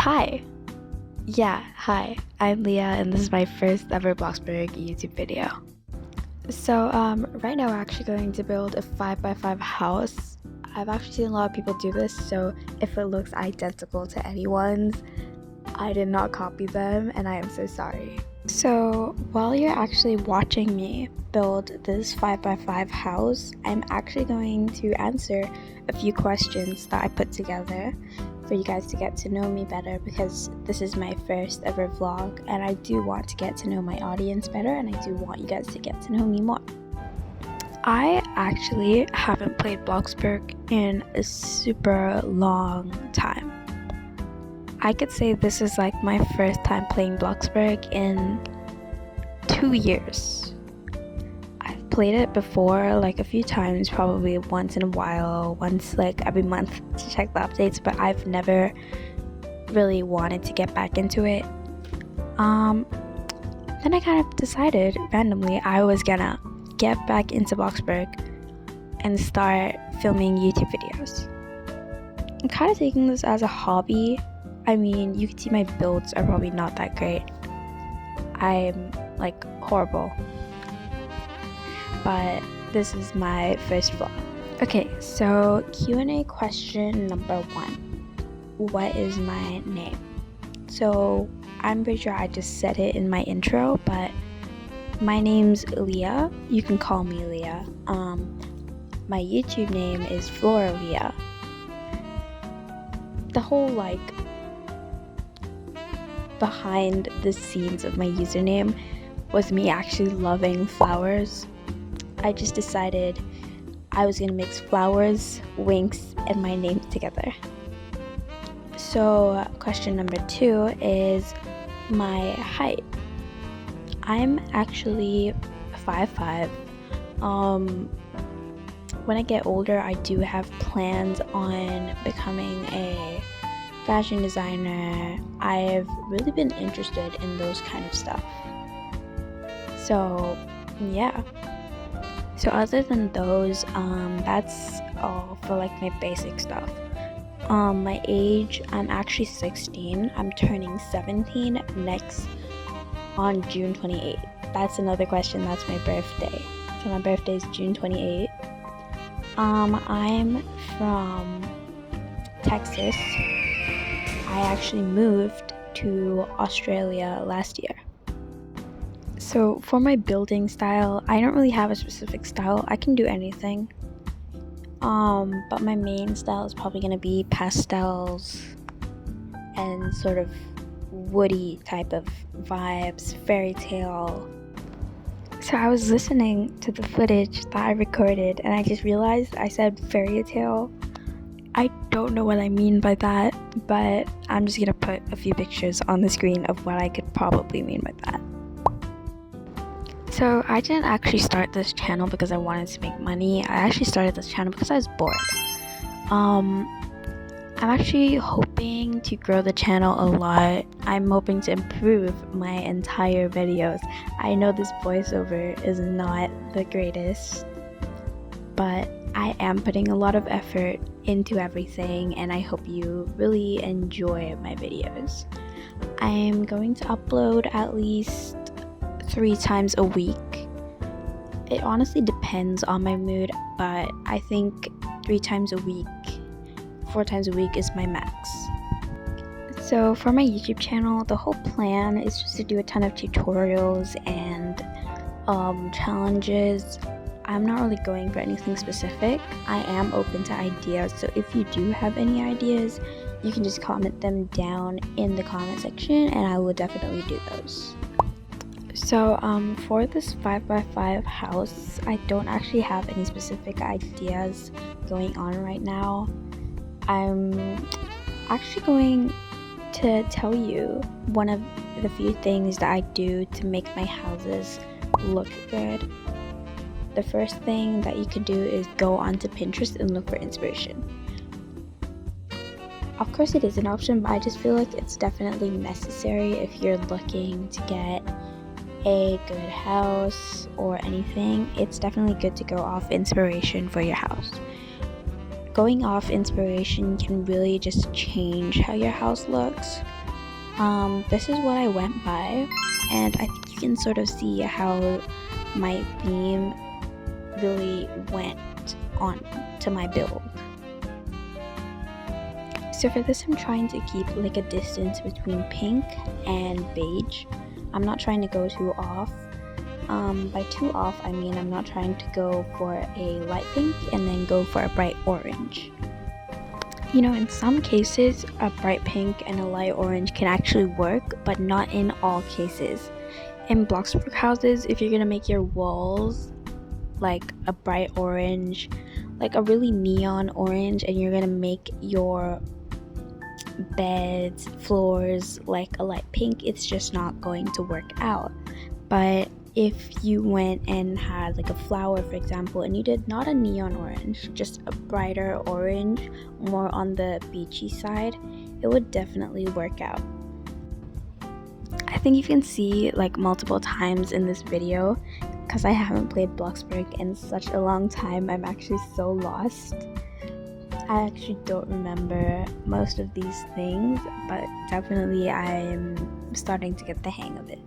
Hi. Hi. I'm Leah, and this is my first ever Bloxburg YouTube video. So, right now we're actually going to build a 5x5 house. I've actually seen a lot of people do this, so if it looks identical to anyone's, I did not copy them, and I am so sorry. So, while you're actually watching me build this 5x5 house, I'm actually going to answer a few questions that I put together for you guys to get to know me better, because this is my first ever vlog and I do want to get to know my audience better, and I do want you guys to get to know me more. I actually haven't played Bloxburg in a super long time. I could say this is like my first time playing Bloxburg in 2 years. I've played it before like a few times, probably once in a while, once like every month to check the updates, but I've never really wanted to get back into it. Then I kind of decided randomly I was gonna get back into Bloxburg and start filming YouTube videos. I'm kind of taking this as a hobby. I mean, you can see my builds are probably not that great. I'm like horrible. But this is my first vlog. Okay, so Q&A question number 1. What is my name? So I'm pretty sure I just said it in my intro, but my name's Leah. You can call me Leah. My YouTube name is Flora Leah. The whole like behind the scenes of my username was me actually loving flowers. I just decided I was gonna mix flowers, winks, and my name together. So question number 2 is my height. I'm actually 5'5". When I get older, I do have plans on becoming a fashion designer. I've really been interested in those kind of stuff. So yeah. So other than those, that's all for like my basic stuff. My age, I'm actually 16. I'm turning 17 next on June 28th. That's another question. That's my birthday. So my birthday is June 28th. I'm from Texas. I actually moved to Australia last year. So for my building style, I don't really have a specific style. I can do anything. But my main style is probably gonna be pastels and sort of woody type of vibes, fairy tale. So I was listening to the footage that I recorded and I just realized I said fairy tale. I don't know what I mean by that, but I'm just gonna put a few pictures on the screen of what I could probably mean by that. So I didn't actually start this channel because I wanted to make money. I actually started this channel because I was bored. I'm actually hoping to grow the channel a lot. I'm hoping to improve my entire videos. I know this voiceover is not the greatest, but I am putting a lot of effort into everything, and I hope you really enjoy my videos. I'm going to upload at least 3 times a week. It honestly depends on my mood, but I think 3 times a week, 4 times a week is my max. So for my YouTube channel, the whole plan is just to do a ton of tutorials and challenges. I'm not really going for anything specific. I am open to ideas, so if you do have any ideas, you can just comment them down in the comment section and I will definitely do those. So for this 5x5 house, I don't actually have any specific ideas going on right now. I'm actually going to tell you one of the few things that I do to make my houses look good. The first thing that you could do is go onto Pinterest and look for inspiration. Of course it is an option, but I just feel like it's definitely necessary if you're looking to get a good house or anything. It's definitely good to go off inspiration for your house. going off inspiration can really just change how your house looks. This is what I went by, and I think you can sort of see how my theme really went on to my build. So for this, I'm trying to keep like a distance between pink and beige. I'm not trying to go too off. By too off, I mean I'm not trying to go for a light pink and then go for a bright orange. You know, in some cases, a bright pink and a light orange can actually work, but not in all cases. In bloxburg houses, if you're gonna make your walls like a bright orange, like a really neon orange, and you're gonna make your beds, floors like a light pink, it's just not going to work out. But if you went and had like a flower, for example, and you did not a neon orange, just a brighter orange, more on the beachy side, it would definitely work out. I think you can see like multiple times in this video, because I haven't played bloxburg in such a long time, I'm actually so lost. I actually don't remember most of these things, but definitely I'm starting to get the hang of it.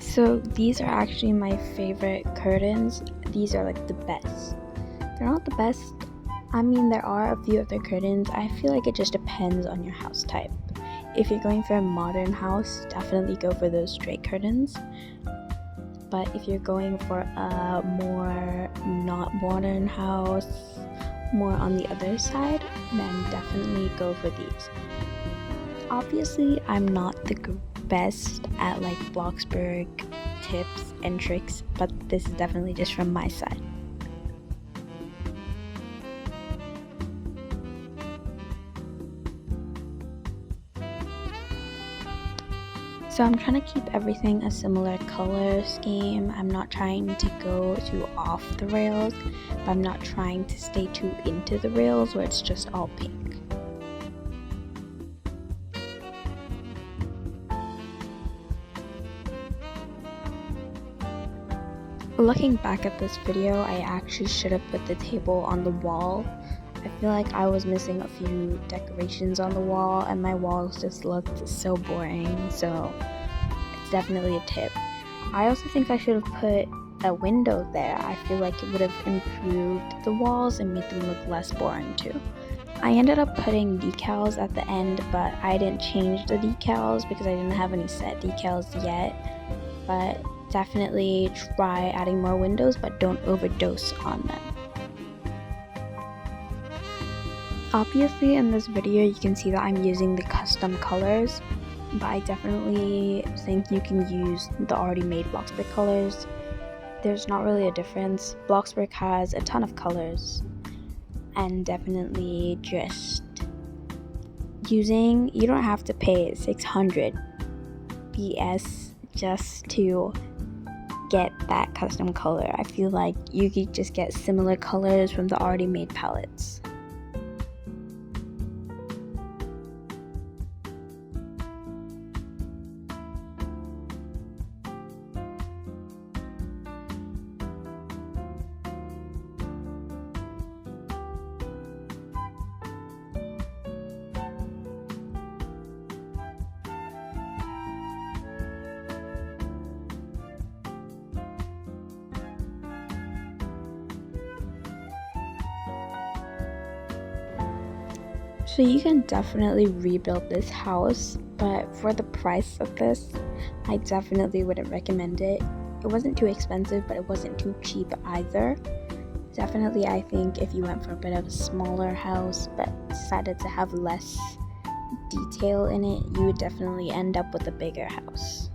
So these are actually my favorite curtains. These are like the best. They're not the best. I mean, there are a few other curtains. I feel like it just depends on your house type. If you're going for a modern house, definitely go for those straight curtains. But if you're going for a more not modern house, more on the other side, then definitely go for these. Obviously, I'm not the best at like bloxburg tips and tricks, but this is definitely just from my side. So I'm trying to keep everything a similar color scheme. I'm not trying to go too off the rails, but I'm not trying to stay too into the rails where it's just all pink. Looking back at this video, I actually should have put the table on the wall. I feel like I was missing a few decorations on the wall and my walls just looked so boring, so it's definitely a tip. I also think I should have put a window there. I feel like it would have improved the walls and made them look less boring too. I ended up putting decals at the end, but I didn't change the decals because I didn't have any set decals yet. But definitely try adding more windows, but don't overdose on them. Obviously in this video you can see that I'm using the custom colors, but I definitely think you can use the already made bloxburg colors. There's not really a difference. Bloxburg has a ton of colors, and definitely just using, you don't have to pay 600 BS just to get that custom color. I feel like you could just get similar colors from the already made palettes. So you can definitely rebuild this house, but for the price of this, I definitely wouldn't recommend it. It wasn't too expensive, but it wasn't too cheap either. Definitely, I think if you went for a bit of a smaller house, but decided to have less detail in it, you would definitely end up with a bigger house.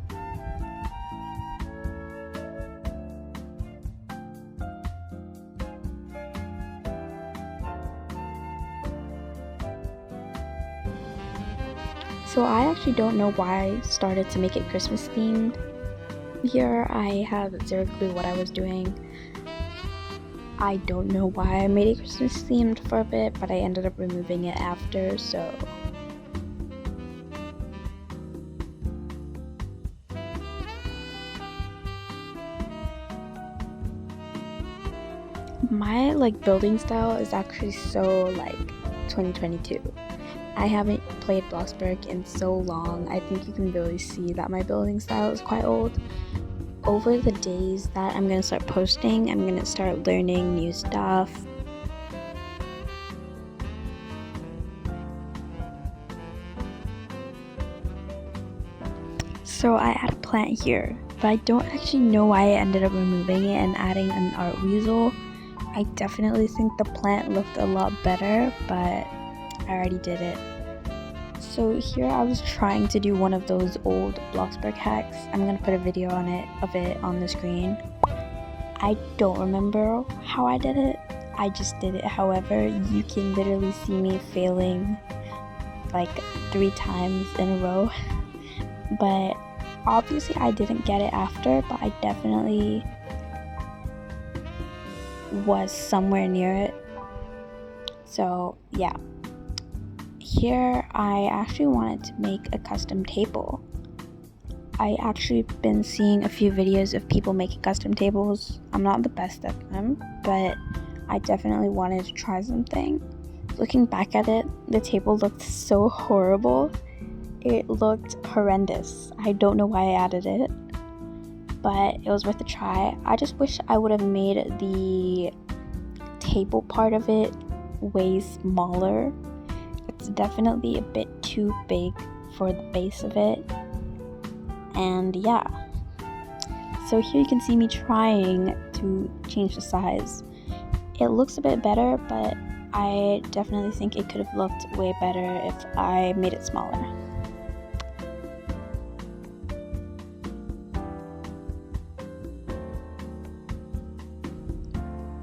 So I actually don't know why I started to make it Christmas themed. Here I have zero clue what I was doing. I don't know why I made it Christmas themed for a bit, but I ended up removing it after, so. My building style is actually so 2022. I haven't played Bloxburg in so long. I think you can really see that my building style is quite old. Over the days that I'm gonna start posting, I'm gonna start learning new stuff. So I add a plant here, but I don't actually know why I ended up removing it and adding an art weasel. I definitely think the plant looked a lot better, but I already did it. So here I was trying to do one of those old bloxburg hacks. I'm gonna put a video of it on the screen. I don't remember how I did it. I just did it. However, you can literally see me failing 3 times in a row. But obviously I didn't get it after, but I definitely was somewhere near it. So yeah, here I actually wanted to make a custom table. I actually been seeing a few videos of people making custom tables. I'm not the best at them, but I definitely wanted to try something. Looking back at it, the table looked so horrible. It looked horrendous. I don't know why I added it, but it was worth a try. I just wish I would have made the table part of it way smaller. It's definitely a bit too big for the base of it. And yeah, so here you can see me trying to change the size. It looks a bit better, but I definitely think it could have looked way better if I made it smaller.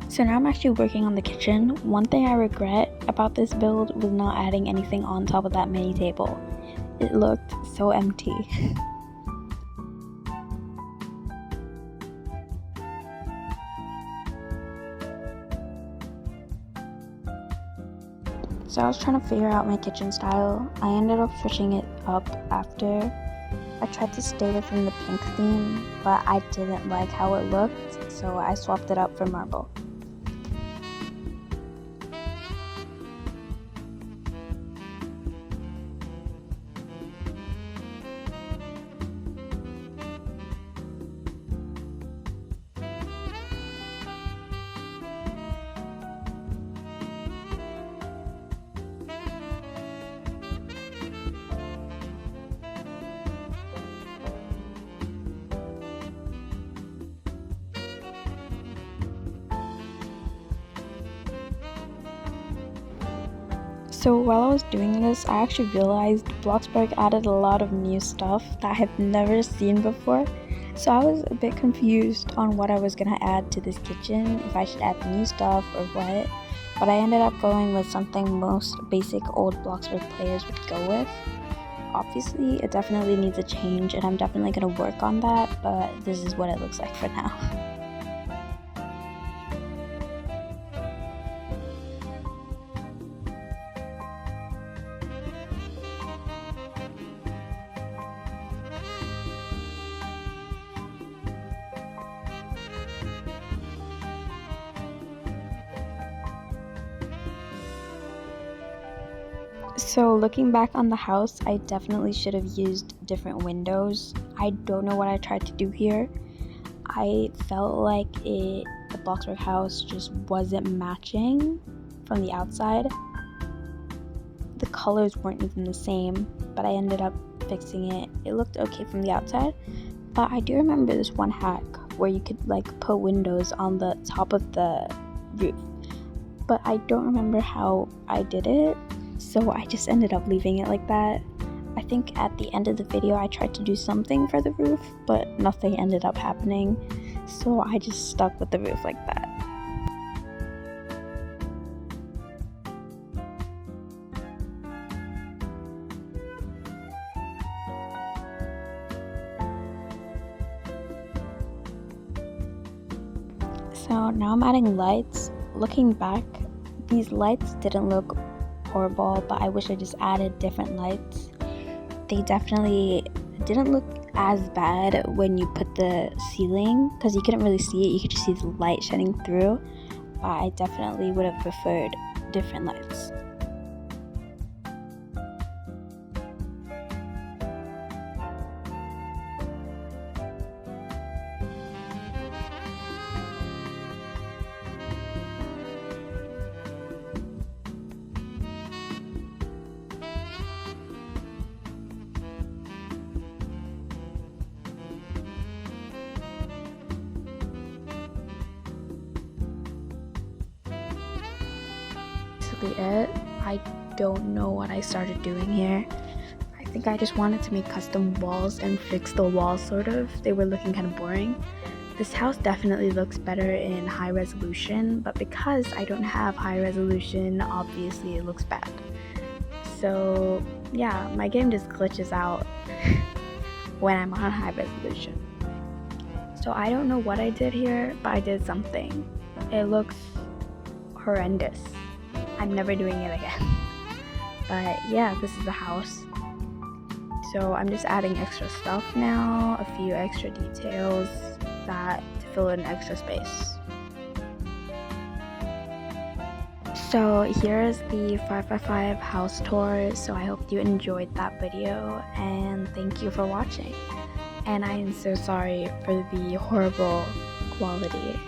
So now I'm actually working on the kitchen. One thing I regret about this build was not adding anything on top of that mini table. It looked so empty. So I was trying to figure out my kitchen style. I ended up switching it up after. I tried to stay within the pink theme, but I didn't like how it looked, so I swapped it up for marble. So while I was doing this, I actually realized Bloxburg added a lot of new stuff that I have never seen before. So I was a bit confused on what I was gonna add to this kitchen, if I should add new stuff or what. But I ended up going with something most basic old Bloxburg players would go with. Obviously, it definitely needs a change, and I'm definitely gonna work on that, but this is what it looks like for now. So looking back on the house, I definitely should have used different windows. I don't know what I tried to do here. I felt like the Bloxburg house just wasn't matching from the outside. The colors weren't even the same, but I ended up fixing it. It looked okay from the outside, but I do remember this one hack where you could put windows on the top of the roof, but I don't remember how I did it. So I just ended up leaving it like that. I think at the end of the video I tried to do something for the roof, but nothing ended up happening. So I just stuck with the roof like that. So now I'm adding lights. Looking back, these lights didn't look horrible, but I wish I just added different lights. They definitely didn't look as bad when you put the ceiling, because you couldn't really see it, you could just see the light shining through, but I definitely would have preferred different lights. It. I don't know what I started doing here. I think I just wanted to make custom walls and fix the walls sort of. They were looking kind of boring. This house definitely looks better in high resolution, but because I don't have high resolution, obviously it looks bad. So yeah, my game just glitches out when I'm on high resolution. So I don't know what I did here, but I did something. It looks horrendous. I'm never doing it again. But yeah, this is the house. So I'm just adding extra stuff now, a few extra details to fill in extra space. So here's the 5x5 house tour. So I hope you enjoyed that video, and thank you for watching. And I am so sorry for the horrible quality.